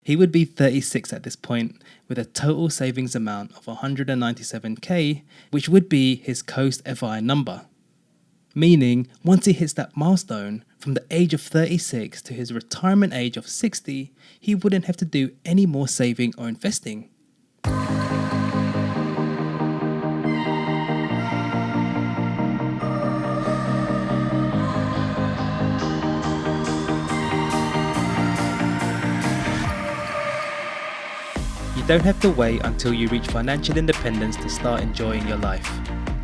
He would be 36 at this point with a total savings amount of 197k, which would be his Coast FI number. Meaning, once he hits that milestone, from the age of 36 to his retirement age of 60, he wouldn't have to do any more saving or investing. You don't have to wait until you reach financial independence to start enjoying your life.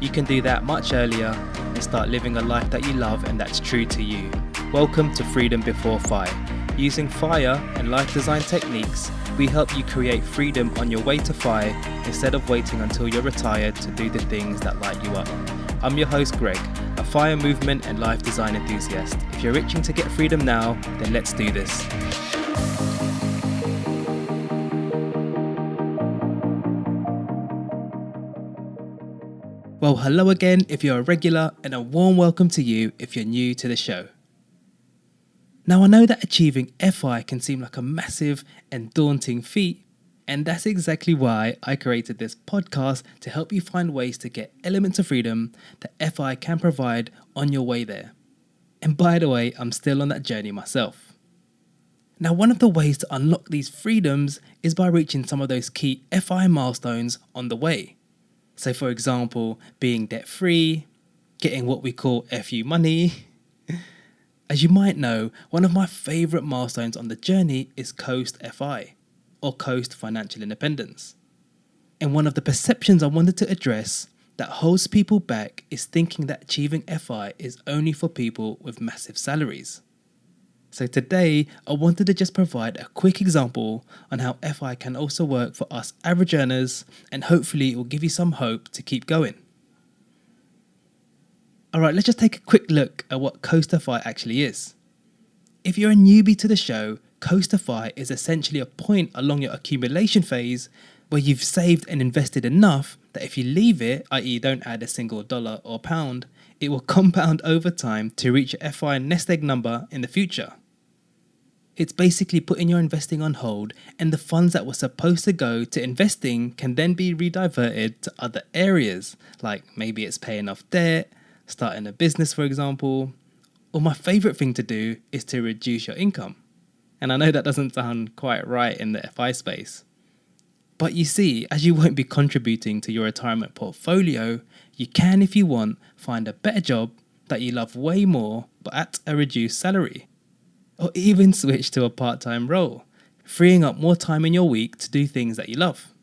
You can do that much earlier and start living a life that you love and that's true to you. Welcome to Freedom Before FI. Using FIRE and life design techniques, we help you create freedom on your way to FI instead of waiting until you're retired to do the things that light you up. I'm your host Greg, a FIRE movement and life design enthusiast. If you're itching to get freedom now, then let's do this. Well, hello again if you're a regular, and a warm welcome to you if you're new to the show. Now, I know that achieving FI can seem like a massive and daunting feat, and that's exactly why I created this podcast to help you find ways to get elements of freedom that FI can provide on your way there. And by the way, I'm still on that journey myself. Now, one of the ways to unlock these freedoms is by reaching some of those key FI milestones on the way. So for example, being debt-free, getting what we call FU money. As you might know, one of my favourite milestones on the journey is Coast FI, or Coast Financial Independence. And one of the perceptions I wanted to address that holds people back is thinking that achieving FI is only for people with massive salaries. So today, I wanted to just provide a quick example on how FI can also work for us average earners, and hopefully it will give you some hope to keep going. Alright, let's just take a quick look at what Coast FI actually is. If you're a newbie to the show, Coast FI is essentially a point along your accumulation phase where you've saved and invested enough that if you leave it, i.e. don't add a single dollar or pound, it will compound over time to reach your FI nest egg number in the future. It's basically putting your investing on hold, and the funds that were supposed to go to investing can then be rediverted to other areas, like maybe it's paying off debt, starting a business for example, or my favourite thing to do is to reduce your income. And I know that doesn't sound quite right in the FI space. But you see, as you won't be contributing to your retirement portfolio, you can, if you want, find a better job that you love way more but at a reduced salary. Or even switch to a part-time role, freeing up more time in your week to do things that you love.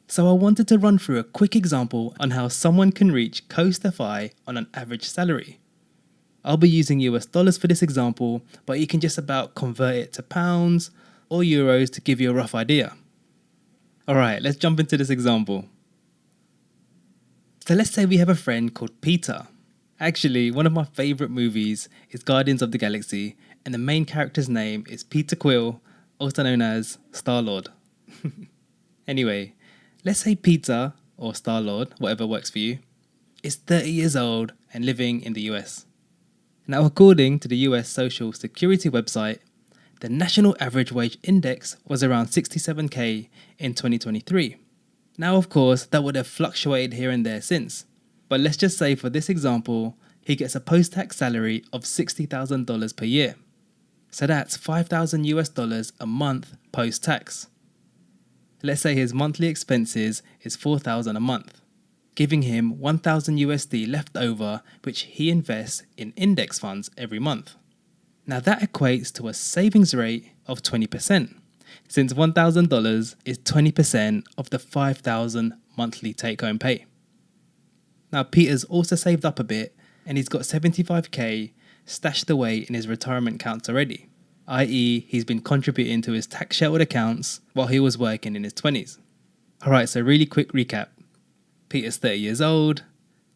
So I wanted to run through a quick example on how someone can reach Coast FI on an average salary. I'll be using US dollars for this example, but you can just about convert it to pounds or euros to give you a rough idea. Alright, let's jump into this example. So let's say we have a friend called Peter. Actually, one of my favourite movies is Guardians of the Galaxy, and the main character's name is Peter Quill, also known as Star-Lord. Anyway, let's say Peter, or Star-Lord, whatever works for you, is 30 years old and living in the US. Now, according to the US Social Security website, the national average wage index was around 67k in 2023. Now, of course, that would have fluctuated here and there since. But let's just say for this example, he gets a post-tax salary of $60,000 per year. So that's $5,000 a month post-tax. Let's say his monthly expenses is $4,000 a month, giving him $1,000 left over, which he invests in index funds every month. Now that equates to a savings rate of 20%, since $1,000 is 20% of the $5,000 monthly take-home pay. Now, Peter's also saved up a bit, and he's got 75k stashed away in his retirement accounts already, i.e. he's been contributing to his tax sheltered accounts while he was working in his 20s. Alright, so really quick recap. Peter's 30 years old,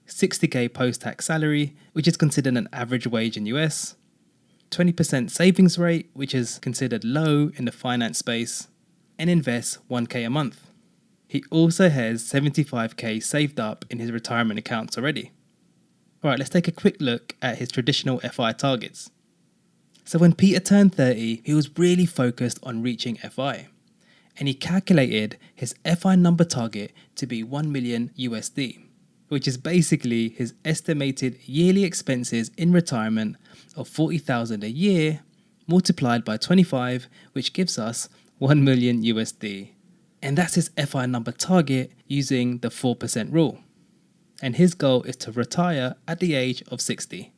60k post-tax salary, which is considered an average wage in US, 20% savings rate, which is considered low in the finance space, and invests 1k a month. He also has 75k saved up in his retirement accounts already. Alright, let's take a quick look at his traditional FI targets. So when Peter turned 30, he was really focused on reaching FI. And he calculated his FI number target to be 1 million USD, which is basically his estimated yearly expenses in retirement of 40,000 a year multiplied by 25, which gives us 1 million USD. And that's his FI number target using the 4% rule. And his goal is to retire at the age of 60.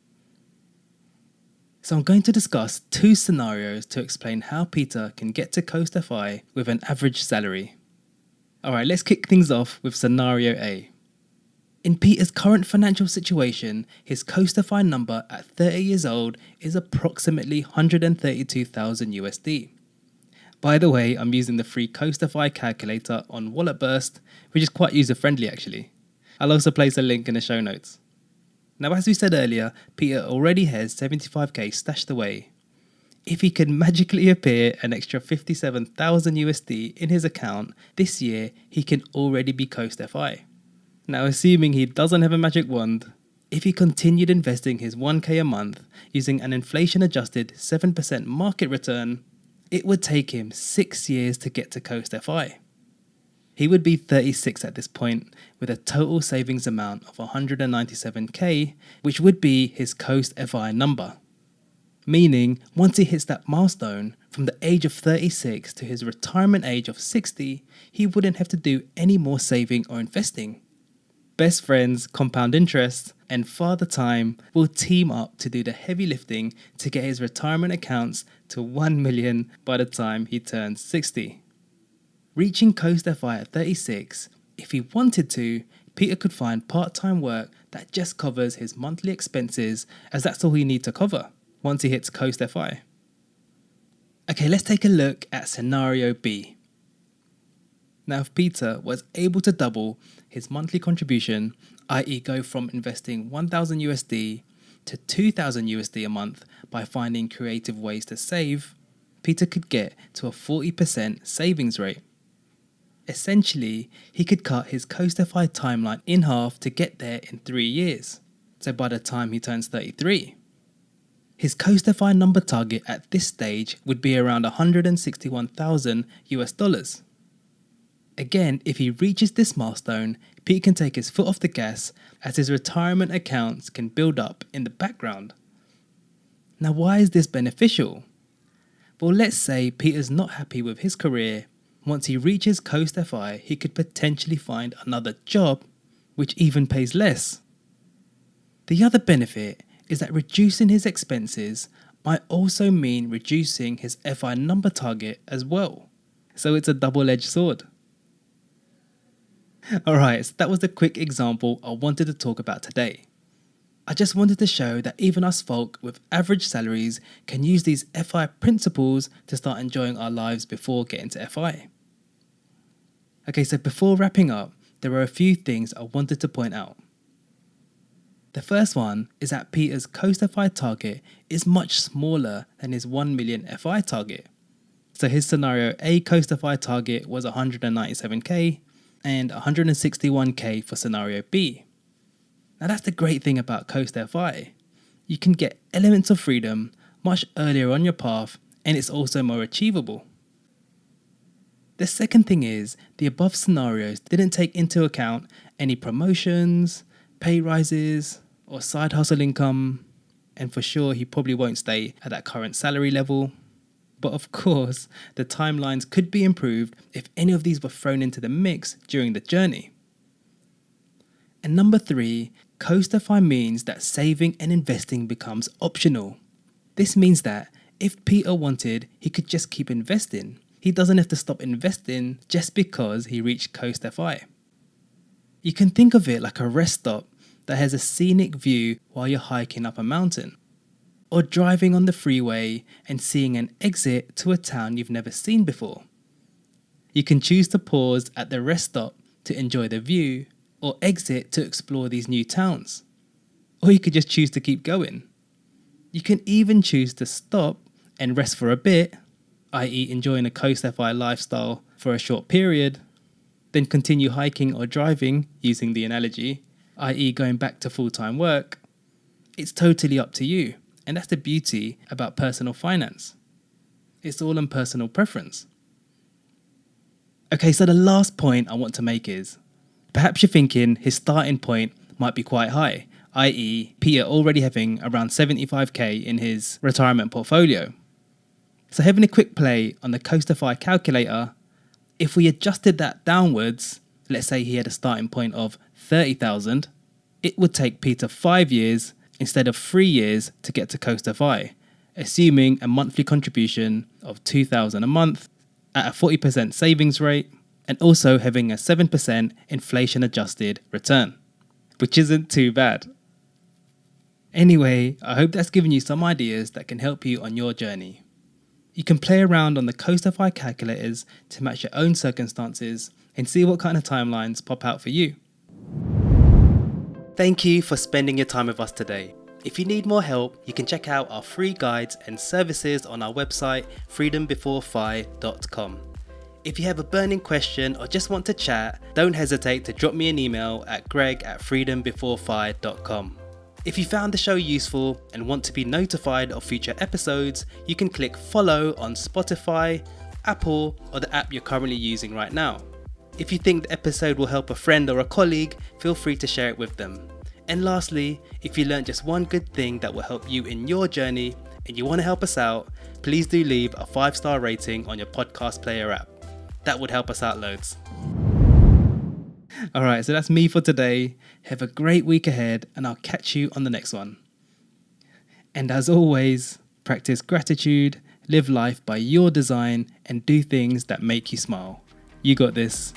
So I'm going to discuss two scenarios to explain how Peter can get to Coast FI with an average salary. Alright, let's kick things off with scenario A. In Peter's current financial situation, his Coast FI number at 30 years old is approximately 132,000 USD. By the way, I'm using the free Coast FI calculator on Wallet Burst, which is quite user friendly actually. I'll also place a link in the show notes. Now, as we said earlier, Peter already has 75k stashed away. If he could magically appear an extra 57,000 USD in his account this year, he can already be Coast FI. Now, assuming he doesn't have a magic wand, if he continued investing his 1k a month using an inflation-adjusted 7% market return, it would take him 6 years to get to Coast FI. He would be 36 at this point with a total savings amount of 197k, which would be his Coast FI number. Meaning, once he hits that milestone, from the age of 36 to his retirement age of 60, he wouldn't have to do any more saving or investing. Best friends, compound interest, and Father Time will team up to do the heavy lifting to get his retirement accounts to 1 million by the time he turns 60. Reaching Coast FI at 36, if he wanted to, Peter could find part-time work that just covers his monthly expenses, as that's all he needs to cover once he hits Coast FI. Okay, let's take a look at scenario B. Now, if Peter was able to double his monthly contribution, i.e. go from investing 1,000 USD to 2,000 USD a month by finding creative ways to save, Peter could get to a 40% savings rate. Essentially, he could cut his Coast FI timeline in half to get there in 3 years, so by the time he turns 33. His Coast FI number target at this stage would be around 161,000 US dollars. Again, if he reaches this milestone, Pete can take his foot off the gas as his retirement accounts can build up in the background. Now, why is this beneficial? Well, let's say Peter's not happy with his career. Once he reaches Coast FI, he could potentially find another job which even pays less. The other benefit is that reducing his expenses might also mean reducing his FI number target as well. So it's a double-edged sword. Alright, so that was the quick example I wanted to talk about today. I just wanted to show that even us folk with average salaries can use these FI principles to start enjoying our lives before getting to FI. Okay, so before wrapping up, there are a few things I wanted to point out. The first one is that Peter's Coast FI target is much smaller than his 1 million FI target. So his scenario A Coast FI target was 197k and 161k for scenario B. Now that's the great thing about Coast FI. You can get elements of freedom much earlier on your path, and it's also more achievable. The second thing is, the above scenarios didn't take into account any promotions, pay rises, or side hustle income, and for sure he probably won't stay at that current salary level. But of course, the timelines could be improved if any of these were thrown into the mix during the journey. And number 3, Coast FI means that saving and investing becomes optional. This means that if Peter wanted, he could just keep investing. He doesn't have to stop investing just because he reached Coast FI. You can think of it like a rest stop that has a scenic view while you're hiking up a mountain, or driving on the freeway and seeing an exit to a town you've never seen before. You can choose to pause at the rest stop to enjoy the view, or exit to explore these new towns. Or you could just choose to keep going. You can even choose to stop and rest for a bit, i.e. enjoying a Coast FI lifestyle for a short period, then continue hiking or driving, using the analogy, i.e. going back to full-time work. It's totally up to you, And that's the beauty about personal finance. It's all on personal preference. Okay, so the last point I want to make is, perhaps you're thinking his starting point might be quite high, i.e. Peter already having around 75k in his retirement portfolio. So having a quick play on the Coastify calculator, if we adjusted that downwards, let's say he had a starting point of 30,000, it would take Peter 5 years instead of 3 years to get to Coastify, assuming a monthly contribution of 2,000 a month at a 40% savings rate, and also having a 7% inflation adjusted return, which isn't too bad. Anyway, I hope that's given you some ideas that can help you on your journey. You can play around on the Coastify calculators to match your own circumstances and see what kind of timelines pop out for you. Thank you for spending your time with us today. If you need more help, you can check out our free guides and services on our website, freedombeforefi.com. If you have a burning question or just want to chat, don't hesitate to drop me an email at greg@freedombeforefi.com. If you found the show useful and want to be notified of future episodes, you can click follow on Spotify, Apple, or the app you're currently using right now. If you think the episode will help a friend or a colleague, feel free to share it with them. And lastly, if you learned just one good thing that will help you in your journey and you want to help us out, please do leave a 5-star rating on your podcast player app. That would help us out loads. Alright, so that's me for today. Have a great week ahead and I'll catch you on the next one. And as always, practice gratitude, live life by your design, and do things that make you smile. You got this.